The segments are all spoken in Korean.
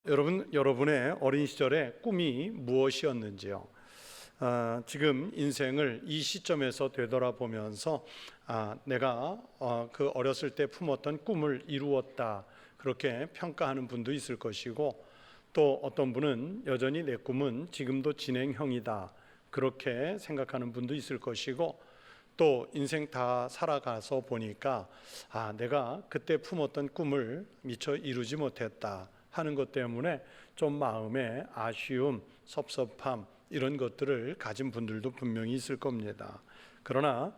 여러분의 어린 시절의 꿈이 무엇이었는지요? 지금 인생을 이 시점에서 되돌아보면서 내가 그 어렸을 때 품었던 꿈을 이루었다, 그렇게 평가하는 분도 있을 것이고, 또 어떤 분은 여전히 내 꿈은 지금도 진행형이다, 그렇게 생각하는 분도 있을 것이고, 또 인생 다 살아가서 보니까 내가 그때 품었던 꿈을 미처 이루지 못했다 하는 것 때문에 좀 마음에 아쉬움, 섭섭함, 이런 것들을 가진 분들도 분명히 있을 겁니다. 그러나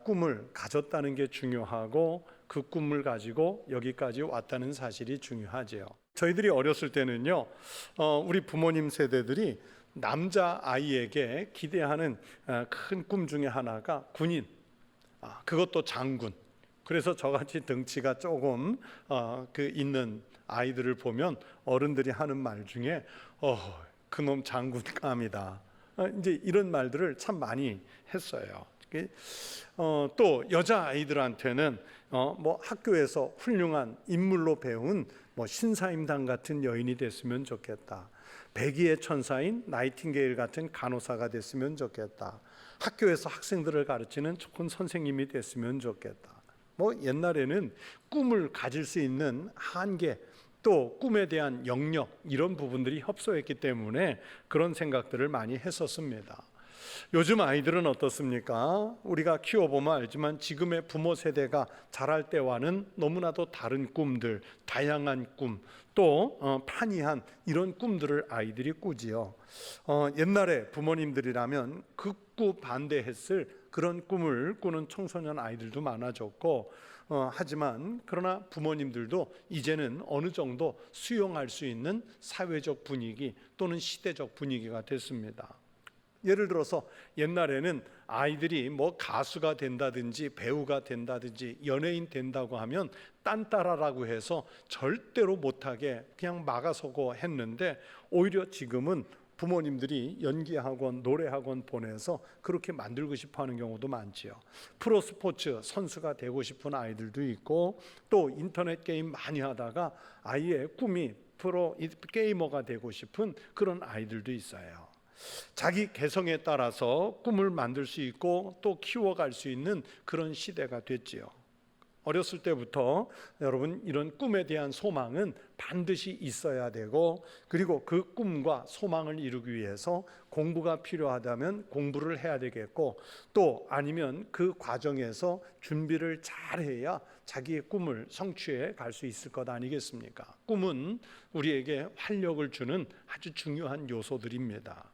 꿈을 가졌다는 게 중요하고, 그 꿈을 가지고 여기까지 왔다는 사실이 중요하지요. 저희들이 어렸을 때는요, 우리 부모님 세대들이 남자 아이에게 기대하는 큰 꿈 중에 하나가 군인, 그것도 장군. 그래서 저같이 덩치가 조금 있는 아이들을 보면 어른들이 하는 말 중에 그놈 장군감이다, 이제 이런 말들을 참 많이 했어요. 또 여자 아이들한테는 학교에서 훌륭한 인물로 배운 신사임당 같은 여인이 됐으면 좋겠다, 백의의 천사인 나이팅게일 같은 간호사가 됐으면 좋겠다, 학교에서 학생들을 가르치는 좋은 선생님이 됐으면 좋겠다. 옛날에는 꿈을 가질 수 있는 한계, 또 꿈에 대한 영역, 이런 부분들이 협소했기 때문에 그런 생각들을 많이 했었습니다. 요즘 아이들은 어떻습니까? 우리가 키워보면 알지만 지금의 부모 세대가 자랄 때와는 너무나도 다른 꿈들, 다양한 꿈, 또 판이한 이런 꿈들을 아이들이 꾸지요. 옛날에 부모님들이라면 극구 반대했을 그런 꿈을 꾸는 청소년 아이들도 많아졌고, 하지만 그러나 부모님들도 이제는 어느 정도 수용할 수 있는 사회적 분위기 또는 시대적 분위기가 됐습니다. 예를 들어서 옛날에는 아이들이 가수가 된다든지 배우가 된다든지 연예인 된다고 하면 딴따라라고 해서 절대로 못하게 그냥 막아서고 했는데, 오히려 지금은 부모님들이 연기학원, 노래학원 보내서 그렇게 만들고 싶어 하는 경우도 많지요. 프로스포츠 선수가 되고 싶은 아이들도 있고, 또 인터넷 게임 많이 하다가 아이의 꿈이 프로 게이머가 되고 싶은 그런 아이들도 있어요. 자기 개성에 따라서 꿈을 만들 수 있고 또 키워갈 수 있는 그런 시대가 됐지요. 어렸을 때부터 여러분, 이런 꿈에 대한 소망은 반드시 있어야 되고, 그리고 그 꿈과 소망을 이루기 위해서 공부가 필요하다면 공부를 해야 되겠고, 또 아니면 그 과정에서 준비를 잘해야 자기의 꿈을 성취해 갈 수 있을 것 아니겠습니까? 꿈은 우리에게 활력을 주는 아주 중요한 요소들입니다.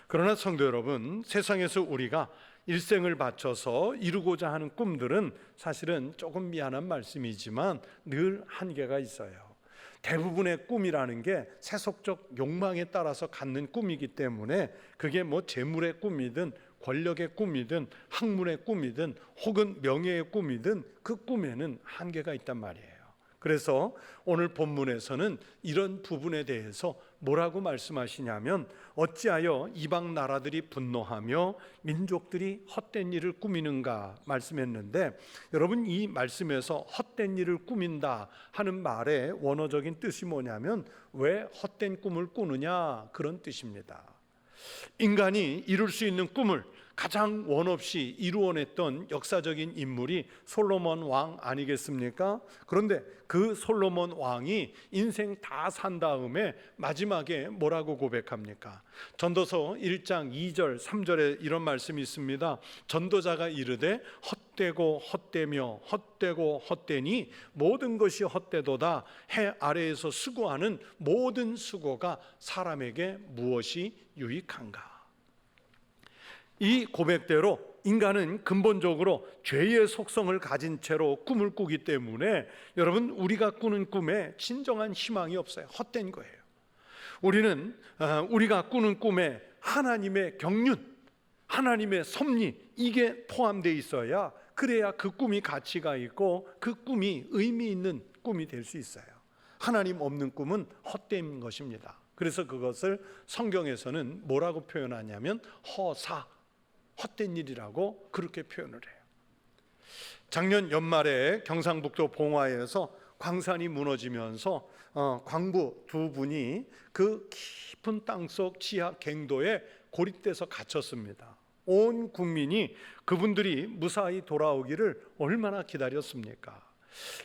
그러나 성도 여러분, 세상에서 우리가 일생을 바쳐서 이루고자 하는 꿈들은 사실은 조금 미안한 말씀이지만 늘 한계가 있어요. 대부분의 꿈이라는 게 세속적 욕망에 따라서 갖는 꿈이기 때문에, 그게 재물의 꿈이든 권력의 꿈이든 학문의 꿈이든 혹은 명예의 꿈이든 그 꿈에는 한계가 있단 말이에요. 그래서 오늘 본문에서는 이런 부분에 대해서 뭐라고 말씀하시냐면, 어찌하여 이방 나라들이 분노하며 민족들이 헛된 일을 꾸미는가 말씀했는데, 여러분, 이 말씀에서 헛된 일을 꾸민다 하는 말의 원어적인 뜻이 뭐냐면 왜 헛된 꿈을 꾸느냐, 그런 뜻입니다. 인간이 이룰 수 있는 꿈을 가장 원없이 이루어냈던 역사적인 인물이 솔로몬 왕 아니겠습니까? 그런데 그 솔로몬 왕이 인생 다 산 다음에 마지막에 뭐라고 고백합니까? 전도서 1장 2절 3절에 이런 말씀이 있습니다. 전도자가 이르되 헛되고 헛되며 헛되고 헛되니 모든 것이 헛되도다. 해 아래에서 수고하는 모든 수고가 사람에게 무엇이 유익한가? 이 고백대로 인간은 근본적으로 죄의 속성을 가진 채로 꿈을 꾸기 때문에, 여러분, 우리가 꾸는 꿈에 진정한 희망이 없어요. 헛된 거예요. 우리가 꾸는 꿈에 하나님의 경륜, 하나님의 섭리, 이게 포함되어 있어야, 그래야 그 꿈이 가치가 있고 그 꿈이 의미 있는 꿈이 될 수 있어요. 하나님 없는 꿈은 헛된 것입니다. 그래서 그것을 성경에서는 뭐라고 표현하냐면 허사, 헛된 일이라고 그렇게 표현을 해요. 작년 연말에 경상북도 봉화에서 광산이 무너지면서 광부 두 분이 그 깊은 땅속 지하 갱도에 고립돼서 갇혔습니다. 온 국민이 그분들이 무사히 돌아오기를 얼마나 기다렸습니까?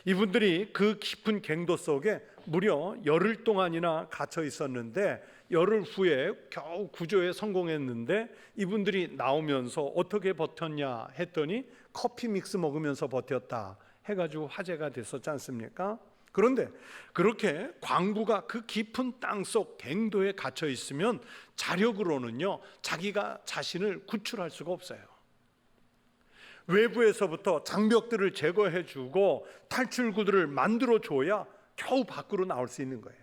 이분들이 그 깊은 갱도 속에 무려 열흘 동안이나 갇혀 있었는데, 열흘 후에 겨우 구조에 성공했는데, 이분들이 나오면서 어떻게 버텼냐 했더니 커피 믹스 먹으면서 버텼다 해가지고 화제가 됐었지 않습니까? 그런데 그렇게 광부가 그 깊은 땅속 갱도에 갇혀 있으면 자력으로는요, 자기가 자신을 구출할 수가 없어요. 외부에서부터 장벽들을 제거해 주고 탈출구들을 만들어 줘야 겨우 밖으로 나올 수 있는 거예요.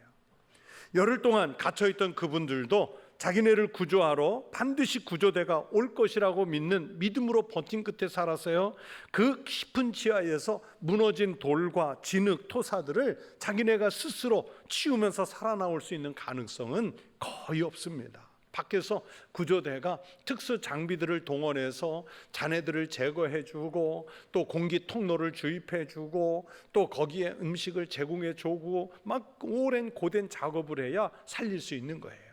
열흘 동안 갇혀있던 그분들도 자기네를 구조하러 반드시 구조대가 올 것이라고 믿는 믿음으로 버틴 끝에 살았어요. 그 깊은 지하에서 무너진 돌과 진흙, 토사들을 자기네가 스스로 치우면서 살아나올 수 있는 가능성은 거의 없습니다. 밖에서 구조대가 특수 장비들을 동원해서 자네들을 제거해 주고, 또 공기 통로를 주입해 주고, 또 거기에 음식을 제공해 주고, 막 오랜 고된 작업을 해야 살릴 수 있는 거예요.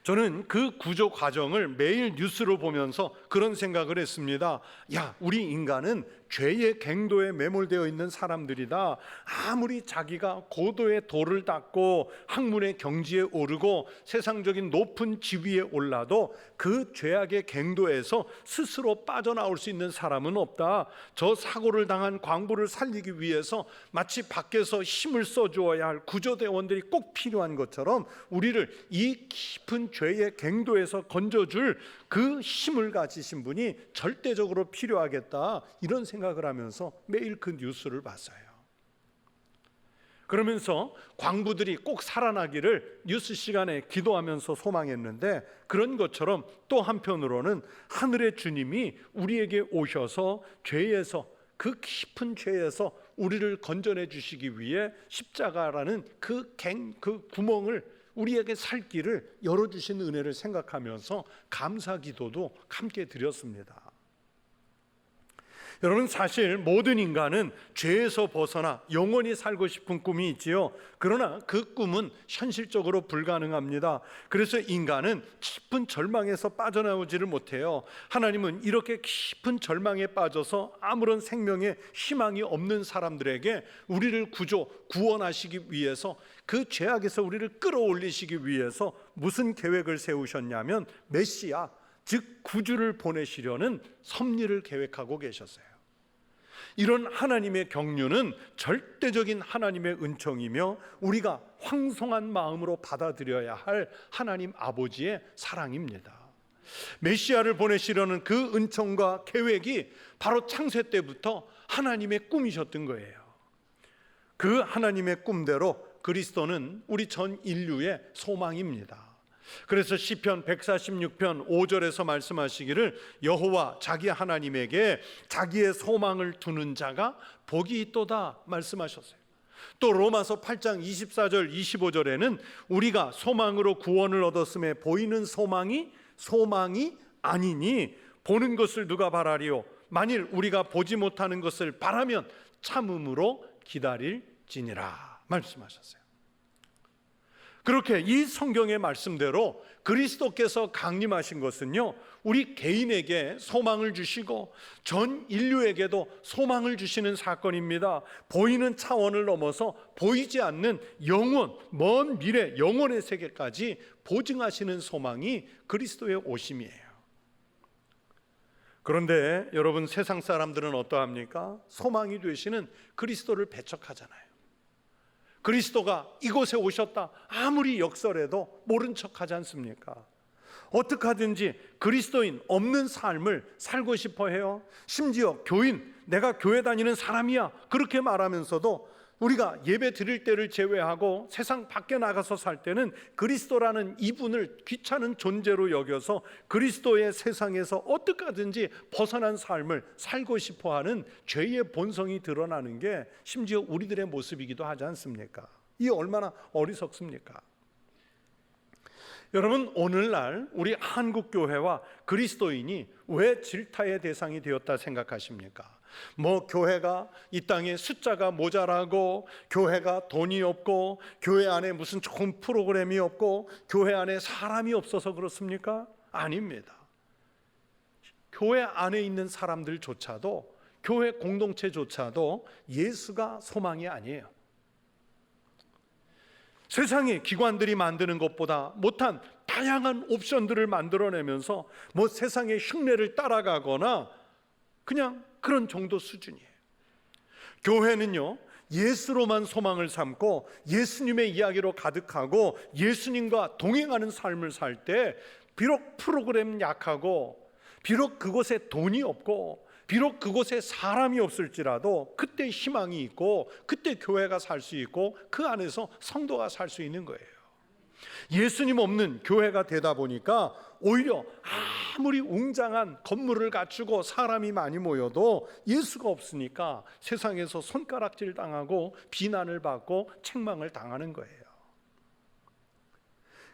저는 그 구조 과정을 매일 뉴스로 보면서 그런 생각을 했습니다. 야, 우리 인간은 죄의 갱도에 매몰되어 있는 사람들이다. 아무리 자기가 고도의 도를 닦고 학문의 경지에 오르고 세상적인 높은 지위에 올라도 그 죄악의 갱도에서 스스로 빠져나올 수 있는 사람은 없다. 저 사고를 당한 광부를 살리기 위해서 마치 밖에서 힘을 써주어야 할 구조대원들이 꼭 필요한 것처럼 우리를 이 깊은 죄의 갱도에서 건져줄 그 힘을 가지신 분이 절대적으로 필요하겠다, 이런 생각을 하면서 매일 그 뉴스를 봤어요. 그러면서 광부들이 꼭 살아나기를 뉴스 시간에 기도하면서 소망했는데, 그런 것처럼 또 한편으로는 하늘의 주님이 우리에게 오셔서 죄에서, 그 깊은 죄에서 우리를 건져내 주시기 위해 십자가라는 그 구멍을, 우리에게 살 길을 열어주신 은혜를 생각하면서 감사 기도도 함께 드렸습니다. 여러분, 사실 모든 인간은 죄에서 벗어나 영원히 살고 싶은 꿈이 있지요. 그러나 그 꿈은 현실적으로 불가능합니다. 그래서 인간은 깊은 절망에서 빠져나오지를 못해요. 하나님은 이렇게 깊은 절망에 빠져서 아무런 생명의 희망이 없는 사람들에게 우리를 구원하시기 위해서, 그 죄악에서 우리를 끌어올리시기 위해서 무슨 계획을 세우셨냐면, 메시아, 즉 구주를 보내시려는 섭리를 계획하고 계셨어요. 이런 하나님의 경륜은 절대적인 하나님의 은총이며 우리가 황송한 마음으로 받아들여야 할 하나님 아버지의 사랑입니다. 메시아를 보내시려는 그 은총과 계획이 바로 창세 때부터 하나님의 꿈이셨던 거예요. 그 하나님의 꿈대로 그리스도는 우리 전 인류의 소망입니다. 그래서 시편 146편 5절에서 말씀하시기를, 여호와 자기 하나님에게 자기의 소망을 두는 자가 복이 있도다 말씀하셨어요. 또 로마서 8장 24절 25절에는 우리가 소망으로 구원을 얻었음에 보이는 소망이 아니니 보는 것을 누가 바라리요, 만일 우리가 보지 못하는 것을 바라면 참음으로 기다릴지니라 말씀하셨어요. 그렇게 이 성경의 말씀대로 그리스도께서 강림하신 것은요, 우리 개인에게 소망을 주시고 전 인류에게도 소망을 주시는 사건입니다. 보이는 차원을 넘어서 보이지 않는 영원, 먼 미래, 영원의 세계까지 보증하시는 소망이 그리스도의 오심이에요. 그런데 여러분, 세상 사람들은 어떠합니까? 소망이 되시는 그리스도를 배척하잖아요. 그리스도가 이곳에 오셨다 아무리 역설해도 모른 척하지 않습니까? 어떻게 하든지 그리스도인 없는 삶을 살고 싶어 해요. 심지어 교인, 내가 교회 다니는 사람이야, 그렇게 말하면서도 우리가 예배 드릴 때를 제외하고 세상 밖에 나가서 살 때는 그리스도라는 이분을 귀찮은 존재로 여겨서 그리스도의 세상에서 어떻게 하든지 벗어난 삶을 살고 싶어하는 죄의 본성이 드러나는 게 심지어 우리들의 모습이기도 하지 않습니까? 이 얼마나 어리석습니까? 여러분, 오늘날 우리 한국교회와 그리스도인이 왜 질타의 대상이 되었다 생각하십니까? 뭐 교회가 이 땅에 숫자가 모자라고, 교회가 돈이 없고, 교회 안에 무슨 좋은 프로그램이 없고, 교회 안에 사람이 없어서 그렇습니까? 아닙니다. 교회 안에 있는 사람들조차도, 교회 공동체조차도 예수가 소망이 아니에요. 세상의 기관들이 만드는 것보다 못한 다양한 옵션들을 만들어내면서 뭐 세상의 흉내를 따라가거나 그냥 그런 정도 수준이에요. 교회는요, 예수로만 소망을 삼고 예수님의 이야기로 가득하고 예수님과 동행하는 삶을 살 때, 비록 프로그램 약하고, 비록 그곳에 돈이 없고, 비록 그곳에 사람이 없을지라도 그때 희망이 있고, 그때 교회가 살 수 있고, 그 안에서 성도가 살 수 있는 거예요. 예수님 없는 교회가 되다 보니까 오히려 아무리 웅장한 건물을 갖추고 사람이 많이 모여도 예수가 없으니까 세상에서 손가락질 당하고 비난을 받고 책망을 당하는 거예요.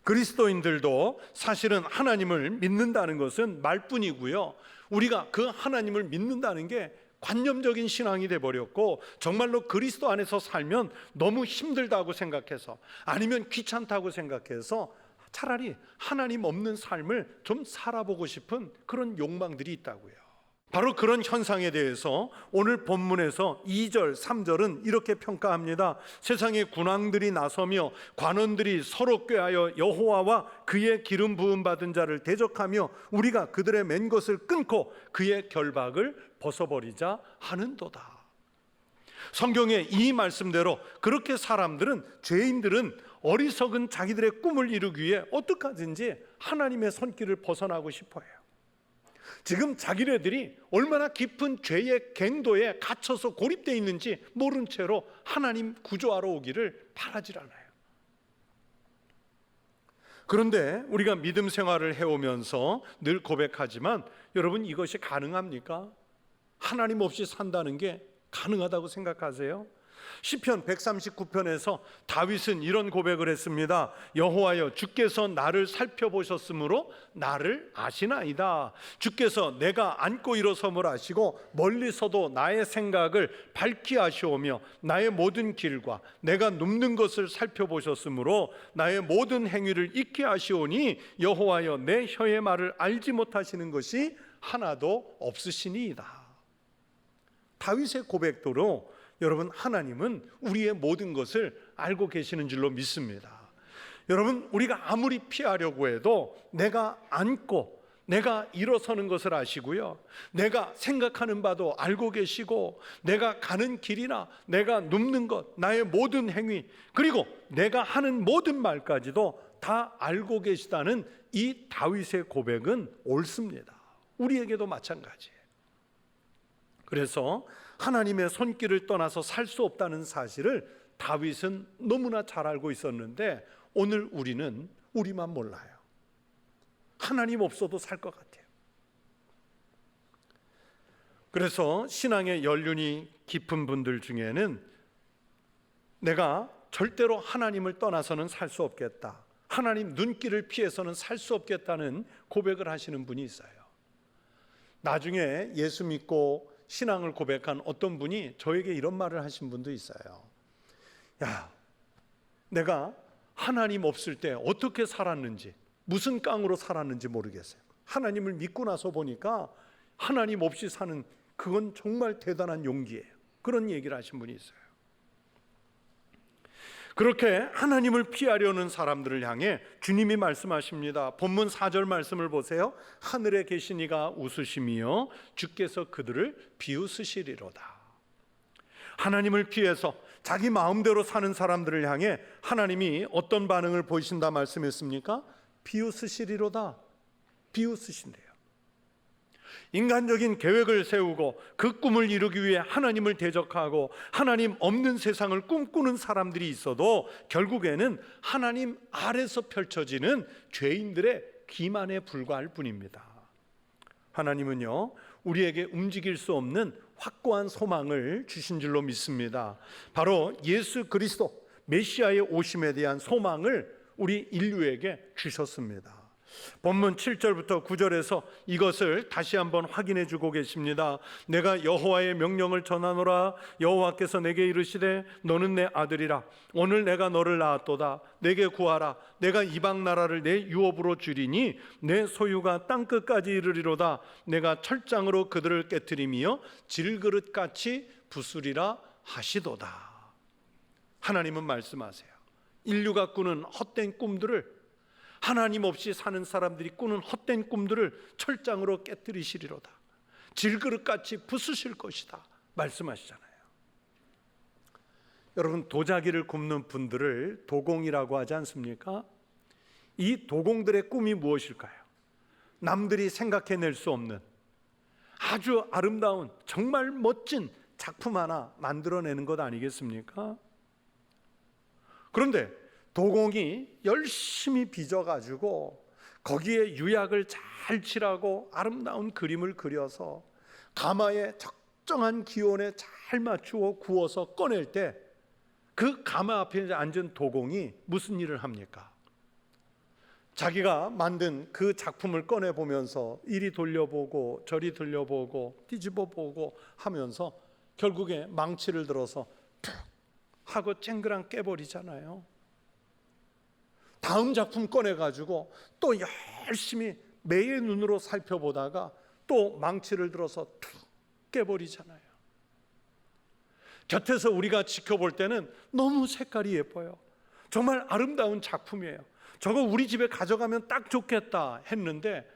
그리스도인들도 사실은 하나님을 믿는다는 것은 말뿐이고요, 우리가 그 하나님을 믿는다는 게 관념적인 신앙이 돼버렸고, 정말로 그리스도 안에서 살면 너무 힘들다고 생각해서, 아니면 귀찮다고 생각해서 차라리 하나님 없는 삶을 좀 살아보고 싶은 그런 욕망들이 있다고요. 바로 그런 현상에 대해서 오늘 본문에서 2절, 3절은 이렇게 평가합니다. 세상의 군왕들이 나서며 관원들이 서로 꾀하여 여호와와 그의 기름 부음 받은 자를 대적하며 우리가 그들의 맨 것을 끊고 그의 결박을 벗어버리자 하는도다. 성경의 이 말씀대로 그렇게 사람들은, 죄인들은 어리석은 자기들의 꿈을 이루기 위해 어떻게 하든지 하나님의 손길을 벗어나고 싶어요. 지금 자기네들이 얼마나 깊은 죄의 갱도에 갇혀서 고립되어 있는지 모른 채로 하나님 구조하러 오기를 바라질 않아요. 그런데 우리가 믿음 생활을 해오면서 늘 고백하지만, 여러분, 이것이 가능합니까? 하나님 없이 산다는 게 가능하다고 생각하세요? 시편 139편에서 다윗은 이런 고백을 했습니다. 여호와여, 주께서 나를 살펴보셨으므로 나를 아시나이다. 주께서 내가 앉고 일어섬을 아시고 멀리서도 나의 생각을 밝히 아시오며 나의 모든 길과 내가 눕는 것을 살펴보셨으므로 나의 모든 행위를 익히 아시오니 여호와여, 내 혀의 말을 알지 못하시는 것이 하나도 없으시니이다. 다윗의 고백대로 여러분, 하나님은 우리의 모든 것을 알고 계시는 줄로 믿습니다. 여러분, 우리가 아무리 피하려고 해도 내가 앉고 내가 일어서는 것을 아시고요, 내가 생각하는 바도 알고 계시고, 내가 가는 길이나 내가 눕는 것, 나의 모든 행위, 그리고 내가 하는 모든 말까지도 다 알고 계시다는 이 다윗의 고백은 옳습니다. 우리에게도 마찬가지예요. 그래서 하나님의 손길을 떠나서 살 수 없다는 사실을 다윗은 너무나 잘 알고 있었는데, 오늘 우리는 우리만 몰라요. 하나님 없어도 살 것 같아요. 그래서 신앙의 연륜이 깊은 분들 중에는 내가 절대로 하나님을 떠나서는 살 수 없겠다, 하나님 눈길을 피해서는 살 수 없겠다는 고백을 하시는 분이 있어요. 나중에 예수 믿고 신앙을 고백한 어떤 분이 저에게 이런 말을 하신 분도 있어요. 야, 내가 하나님 없을 때 어떻게 살았는지, 무슨 깡으로 살았는지 모르겠어요. 하나님을 믿고 나서 보니까 하나님 없이 사는 그건 정말 대단한 용기예요. 그런 얘기를 하신 분이 있어요. 그렇게 하나님을 피하려는 사람들을 향해 주님이 말씀하십니다. 본문 4절 말씀을 보세요. 하늘에 계신 이가 웃으시며 주께서 그들을 비웃으시리로다. 하나님을 피해서 자기 마음대로 사는 사람들을 향해 하나님이 어떤 반응을 보이신다 말씀했습니까? 비웃으시리로다. 비웃으신대요. 인간적인 계획을 세우고 그 꿈을 이루기 위해 하나님을 대적하고 하나님 없는 세상을 꿈꾸는 사람들이 있어도 결국에는 하나님 아래서 펼쳐지는 죄인들의 기만에 불과할 뿐입니다. 하나님은요, 우리에게 움직일 수 없는 확고한 소망을 주신 줄로 믿습니다. 바로 예수 그리스도 메시아의 오심에 대한 소망을 우리 인류에게 주셨습니다. 본문 7절부터 9절에서 이것을 다시 한번 확인해 주고 계십니다. 내가 여호와의 명령을 전하노라. 여호와께서 내게 이르시되 너는 내 아들이라. 오늘 내가 너를 낳았도다. 내게 구하라. 내가 이방 나라를 내 유업으로 주리니 내 소유가 땅끝까지 이르리로다. 내가 철장으로 그들을 깨트리며 질그릇같이 부수리라 하시도다. 하나님은 말씀하세요. 인류가 꾸는 헛된 꿈들을, 하나님 없이 사는 사람들이 꾸는 헛된 꿈들을 철장으로 깨뜨리시리로다. 질그릇같이 부수실 것이다 말씀하시잖아요. 여러분, 도자기를 굽는 분들을 도공이라고 하지 않습니까? 이 도공들의 꿈이 무엇일까요? 남들이 생각해낼 수 없는 아주 아름다운 정말 멋진 작품 하나 만들어내는 것 아니겠습니까? 그런데 도공이 열심히 빚어가지고 거기에 유약을 잘 칠하고 아름다운 그림을 그려서 가마에 적정한 기온에 잘 맞추어 구워서 꺼낼 때 그 가마 앞에 앉은 도공이 무슨 일을 합니까? 자기가 만든 그 작품을 꺼내보면서 이리 돌려보고 저리 돌려보고 뒤집어보고 하면서 결국에 망치를 들어서 툭 하고 쨍그랑 깨버리잖아요. 다음 작품 꺼내가지고 또 열심히 매의 눈으로 살펴보다가 또 망치를 들어서 툭 깨버리잖아요. 곁에서 우리가 지켜볼 때는 너무 색깔이 예뻐요. 정말 아름다운 작품이에요. 저거 우리 집에 가져가면 딱 좋겠다 했는데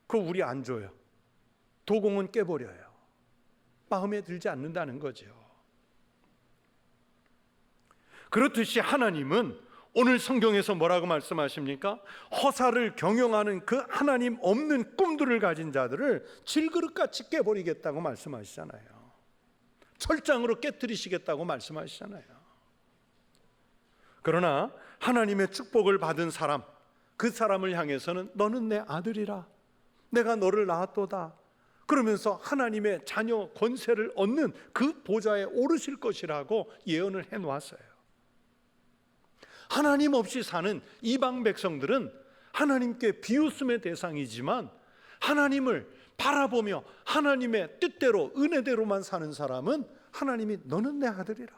그거 우리 안 줘요. 도공은 깨버려요. 마음에 들지 않는다는 거죠. 그렇듯이 하나님은 오늘 성경에서 뭐라고 말씀하십니까? 허사를 경영하는 그 하나님 없는 꿈들을 가진 자들을 질그릇같이 깨버리겠다고 말씀하시잖아요. 철장으로 깨뜨리시겠다고 말씀하시잖아요. 그러나 하나님의 축복을 받은 사람, 그 사람을 향해서는 너는 내 아들이라. 내가 너를 낳았도다. 그러면서 하나님의 자녀 권세를 얻는 그 보좌에 오르실 것이라고 예언을 해놓았어요. 하나님 없이 사는 이방 백성들은 하나님께 비웃음의 대상이지만 하나님을 바라보며 하나님의 뜻대로 은혜대로만 사는 사람은 하나님이 너는 내 아들이라.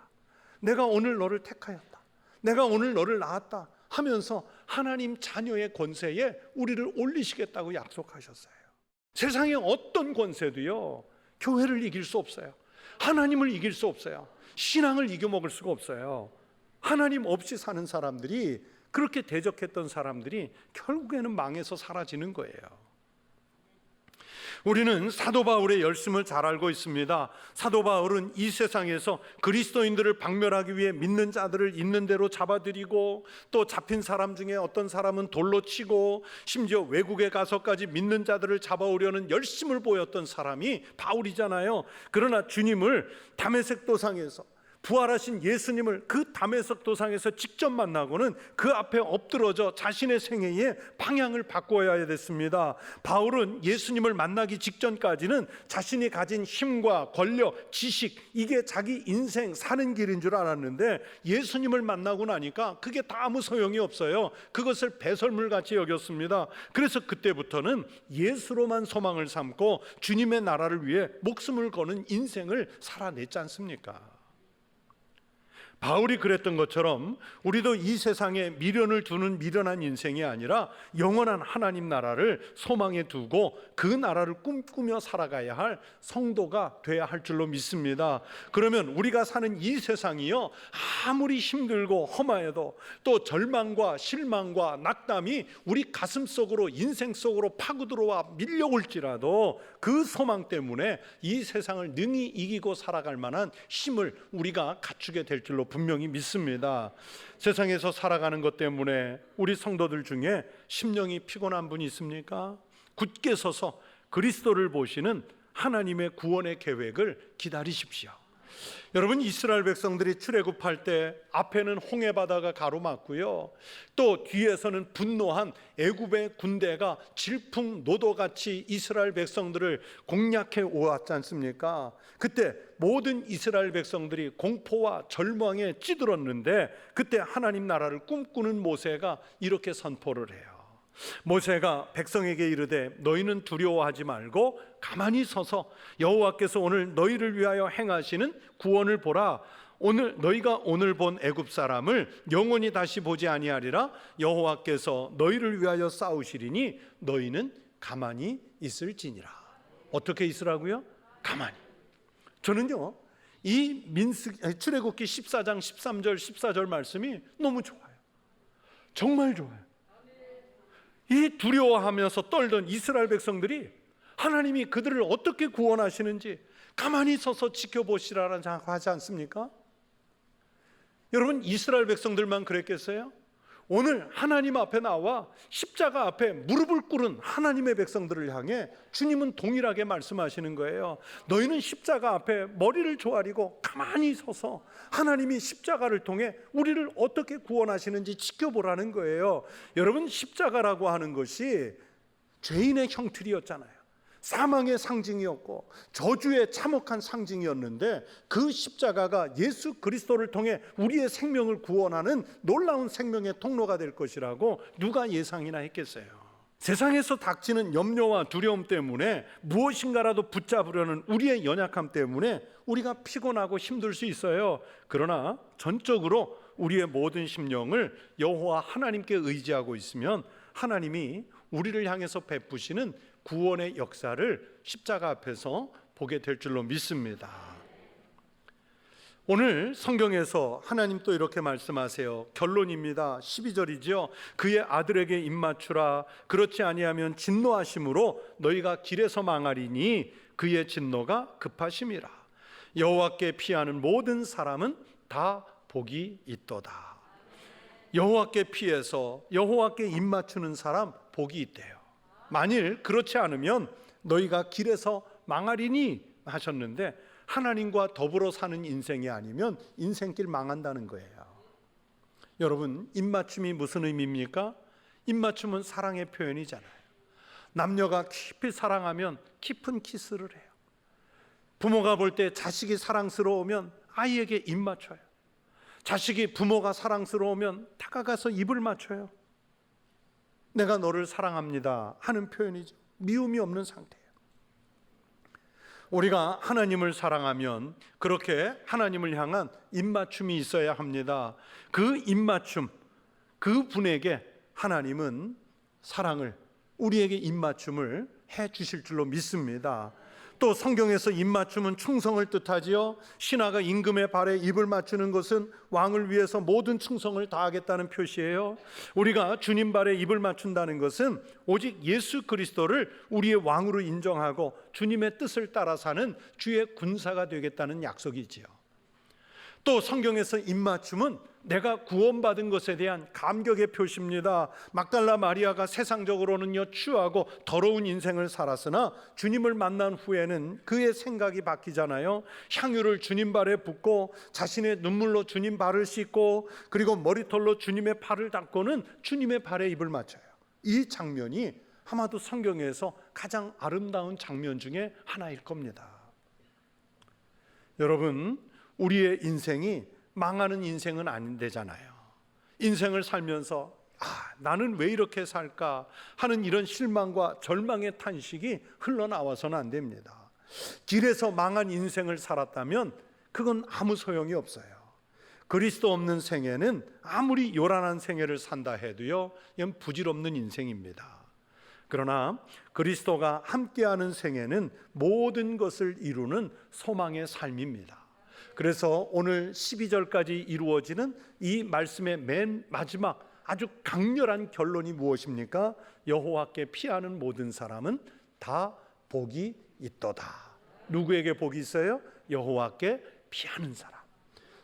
내가 오늘 너를 택하였다. 내가 오늘 너를 낳았다 하면서 하나님 자녀의 권세에 우리를 올리시겠다고 약속하셨어요. 세상의 어떤 권세도요 교회를 이길 수 없어요. 하나님을 이길 수 없어요. 신앙을 이겨먹을 수가 없어요. 하나님 없이 사는 사람들이, 그렇게 대적했던 사람들이 결국에는 망해서 사라지는 거예요. 우리는 사도 바울의 열심을 잘 알고 있습니다. 사도 바울은 이 세상에서 그리스도인들을 박멸하기 위해 믿는 자들을 있는 대로 잡아들이고, 또 잡힌 사람 중에 어떤 사람은 돌로 치고, 심지어 외국에 가서까지 믿는 자들을 잡아오려는 열심을 보였던 사람이 바울이잖아요. 그러나 주님을 다메섹 도상에서, 부활하신 예수님을 그 다메섹 도상에서 직접 만나고는 그 앞에 엎드러져 자신의 생애의 방향을 바꿔야 됐습니다. 바울은 예수님을 만나기 직전까지는 자신이 가진 힘과 권력, 지식, 이게 자기 인생 사는 길인 줄 알았는데 예수님을 만나고 나니까 그게 다 아무 소용이 없어요. 그것을 배설물같이 여겼습니다. 그래서 그때부터는 예수로만 소망을 삼고 주님의 나라를 위해 목숨을 거는 인생을 살아냈지 않습니까? 바울이 그랬던 것처럼 우리도 이 세상에 미련을 두는 미련한 인생이 아니라 영원한 하나님 나라를 소망에 두고 그 나라를 꿈꾸며 살아가야 할 성도가 돼야 할 줄로 믿습니다. 그러면 우리가 사는 이 세상이요, 아무리 힘들고 험하여도 또 절망과 실망과 낙담이 우리 가슴 속으로, 인생 속으로 파고들어와 밀려올지라도 그 소망 때문에 이 세상을 능히 이기고 살아갈 만한 힘을 우리가 갖추게 될 줄로 분명히 믿습니다. 세상에서 살아가는 것 때문에 우리 성도들 중에 심령이 피곤한 분이 있습니까? 굳게 서서 그리스도를 보시는 하나님의 구원의 계획을 기다리십시오. 여러분, 이스라엘 백성들이 출애굽할 때 앞에는 홍해 바다가 가로막고요, 또 뒤에서는 분노한 애굽의 군대가 질풍노도같이 이스라엘 백성들을 공략해 오았지 않습니까? 그때 모든 이스라엘 백성들이 공포와 절망에 찌들었는데 그때 하나님 나라를 꿈꾸는 모세가 이렇게 선포를 해요. 모세가 백성에게 이르되 너희는 두려워하지 말고 가만히 서서 여호와께서 오늘 너희를 위하여 행하시는 구원을 보라. 오늘 너희가 오늘 본 애굽 사람을 영원히 다시 보지 아니하리라. 여호와께서 너희를 위하여 싸우시리니 너희는 가만히 있을지니라. 어떻게 있으라고요? 가만히. 저는요, 이 출애굽기 14장 13절 14절 말씀이 너무 좋아요. 정말 좋아요. 이 두려워하면서 떨던 이스라엘 백성들이 하나님이 그들을 어떻게 구원하시는지 가만히 서서 지켜보시라라고 하지 않습니까? 여러분, 이스라엘 백성들만 그랬겠어요? 오늘 하나님 앞에 나와 십자가 앞에 무릎을 꿇은 하나님의 백성들을 향해 주님은 동일하게 말씀하시는 거예요. 너희는 십자가 앞에 머리를 조아리고 가만히 서서 하나님이 십자가를 통해 우리를 어떻게 구원하시는지 지켜보라는 거예요. 여러분, 십자가라고 하는 것이 죄인의 형틀이었잖아요. 사망의 상징이었고 저주의 참혹한 상징이었는데 그 십자가가 예수 그리스도를 통해 우리의 생명을 구원하는 놀라운 생명의 통로가 될 것이라고 누가 예상이나 했겠어요. 세상에서 닥치는 염려와 두려움 때문에 무엇인가라도 붙잡으려는 우리의 연약함 때문에 우리가 피곤하고 힘들 수 있어요. 그러나 전적으로 우리의 모든 심령을 여호와 하나님께 의지하고 있으면 하나님이 우리를 향해서 베푸시는 구원의 역사를 십자가 앞에서 보게 될 줄로 믿습니다. 오늘 성경에서 하나님 또 이렇게 말씀하세요. 결론입니다. 12절이죠. 그의 아들에게 입맞추라. 그렇지 아니하면 진노하심으로 너희가 길에서 망하리니 그의 진노가 급하심이라. 여호와께 피하는 모든 사람은 다 복이 있도다. 여호와께 피해서 여호와께 입맞추는 사람 복이 있대요. 만일 그렇지 않으면 너희가 길에서 망하리니 하셨는데 하나님과 더불어 사는 인생이 아니면 인생길 망한다는 거예요. 여러분, 입맞춤이 무슨 의미입니까? 입맞춤은 사랑의 표현이잖아요. 남녀가 깊이 사랑하면 깊은 키스를 해요. 부모가 볼 때 자식이 사랑스러우면 아이에게 입 맞춰요. 자식이 부모가 사랑스러우면 다가가서 입을 맞춰요. 내가 너를 사랑합니다 하는 표현이죠. 미움이 없는 상태예요. 우리가 하나님을 사랑하면 그렇게 하나님을 향한 입맞춤이 있어야 합니다. 그 입맞춤, 그 분에게 하나님은 사랑을, 우리에게 입맞춤을 해 주실 줄로 믿습니다. 또 성경에서 입맞춤은 충성을 뜻하지요. 신하가 임금의 발에 입을 맞추는 것은 왕을 위해서 모든 충성을 다하겠다는 표시예요. 우리가 주님 발에 입을 맞춘다는 것은 오직 예수 그리스도를 우리의 왕으로 인정하고 주님의 뜻을 따라 사는 주의 군사가 되겠다는 약속이지요. 또 성경에서 입맞춤은 내가 구원받은 것에 대한 감격의 표시입니다. 막달라 마리아가 세상적으로는요 추하고 더러운 인생을 살았으나 주님을 만난 후에는 그의 생각이 바뀌잖아요. 향유를 주님 발에 붓고 자신의 눈물로 주님 발을 씻고 그리고 머리털로 주님의 발을 닦고는 주님의 발에 입을 맞춰요. 이 장면이 아마도 성경에서 가장 아름다운 장면 중에 하나일 겁니다. 여러분, 우리의 인생이 망하는 인생은 안 되잖아요. 인생을 살면서 나는 왜 이렇게 살까 하는 이런 실망과 절망의 탄식이 흘러나와서는 안 됩니다. 길에서 망한 인생을 살았다면 그건 아무 소용이 없어요. 그리스도 없는 생애는 아무리 요란한 생애를 산다 해도요, 이건 부질없는 인생입니다. 그러나 그리스도가 함께하는 생애는 모든 것을 이루는 소망의 삶입니다. 그래서 오늘 12절까지 이루어지는 이 말씀의 맨 마지막 아주 강렬한 결론이 무엇입니까? 여호와께 피하는 모든 사람은 다 복이 있도다. 누구에게 복이 있어요? 여호와께 피하는 사람.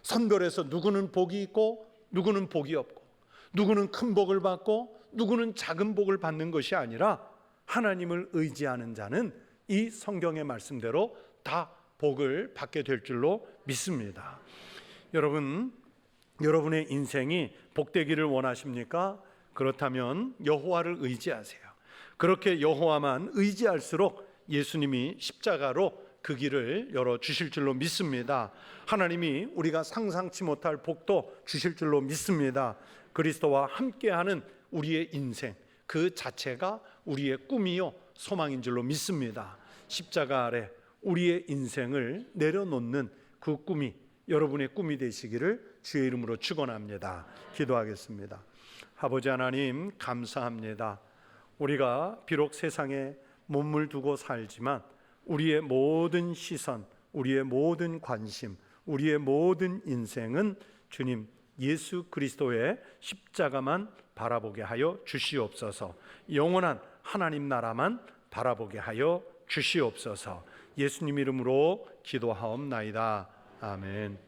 선별해서 누구는 복이 있고 누구는 복이 없고 누구는 큰 복을 받고 누구는 작은 복을 받는 것이 아니라 하나님을 의지하는 자는 이 성경의 말씀대로 다 복을 받게 될 줄로 믿습니다. 여러분, 여러분의 인생이 복되기를 원하십니까? 그렇다면 여호와를 의지하세요. 그렇게 여호와만 의지할수록 예수님이 십자가로 그 길을 열어주실 줄로 믿습니다. 하나님이 우리가 상상치 못할 복도 주실 줄로 믿습니다. 그리스도와 함께하는 우리의 인생, 그 자체가 우리의 꿈이요 소망인 줄로 믿습니다. 십자가 아래 우리의 인생을 내려놓는 그 꿈이 여러분의 꿈이 되시기를 주의 이름으로 축원합니다. 기도하겠습니다. 아버지 하나님 감사합니다. 우리가 비록 세상에 몸을 두고 살지만 우리의 모든 시선, 우리의 모든 관심, 우리의 모든 인생은 주님 예수 그리스도의 십자가만 바라보게 하여 주시옵소서. 영원한 하나님 나라만 바라보게 하여 주시옵소서. 예수님 이름으로 기도하옵나이다. 아멘.